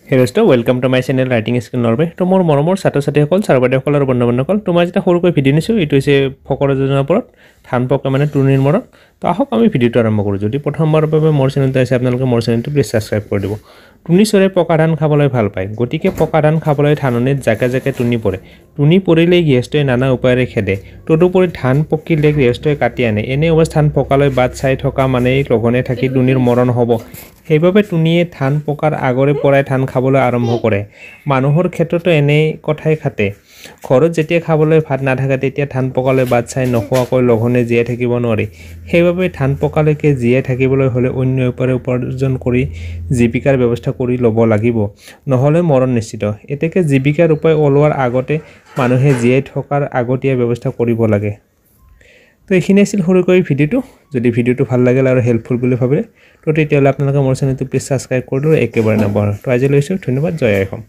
হেৰস্টো welcome to my channel writing skill নৰৱে তো মোৰ মৰমৰ ছাত্ৰ ছাত্ৰীসকল ছাৰবাদেউসকল আৰু বন্ধুবান্ধৱসকল তোমাৰ যেতিয়া সৰুকৈ ভিডিঅ' নিছোঁ এইটো হৈছে ফকৰ যোজনাৰ ওপৰত ধান পকা মানে তুনিৰ মৰণ তো আহক আমি ভিডিঅ'টো আৰম্ভ কৰোঁ যদি প্ৰথমবাৰৰ বাবে মোৰ চেনেলটো আছে আপোনালোকে মোৰ চেনেলটো প্লিজ ছাবস্ক্ৰাইব কৰি দিব তুনি চৰাই পকা ধান খাবলৈ ভাল পায় গতিকে পকা ধান খাবলৈ ধাননিত জাকে জাকে তুনি পৰে তুনি পৰিলেই গৃহস্থই নানা উপায়েৰে খেদে তদুপৰি ধান পকিলে গৃহস্থই কাটি আনে এনে অৱস্থান পকালৈ বাট চাই থকা মানেই লঘনে থাকি তুনিৰ মৰণ হ'ব সেইবাবে তুনিয়ে ধান পকাৰ আগৰে পৰাই ধান খাবলৈ আৰম্ভ কৰে মানুহৰ ক্ষেত্ৰতো এনে কথাই খাটে ঘৰত যেতিয়া খাবলৈ ভাত নাথাকে তেতিয়া ধান পকালৈ বাট চাই নখোৱাকৈ লঘনে জীয়াই থাকিব নোৱাৰি সেইবাবে ধান পকালৈকে জীয়াই থাকিবলৈ হ'লে অন্য উপায়েৰে উপাৰ্জন কৰি জীৱিকাৰ ব্যৱস্থা কৰি ল'ব লাগিব নহ'লে মৰণ নিশ্চিত এতেকে জীৱিকাৰ উপায় ওলোৱাৰ আগতে মানুহে জীয়াই থকাৰ আগতীয়া ব্যৱস্থা কৰিব লাগে তো এইখিনি আছিল সৰুকৈ ভিডিঅ'টো যদি ভিডিঅ'টো ভাল লাগিল আৰু হেল্পফুল বুলি ভাবে তো তেতিয়াহ'লে আপোনালোকে মোৰ চেনেলটো প্লিজ ছাবস্ক্ৰাইব কৰি দিব একেবাৰে নবঢ়াওক তো আজি লৈছোঁ ধন্যবাদ জয় আই অসম।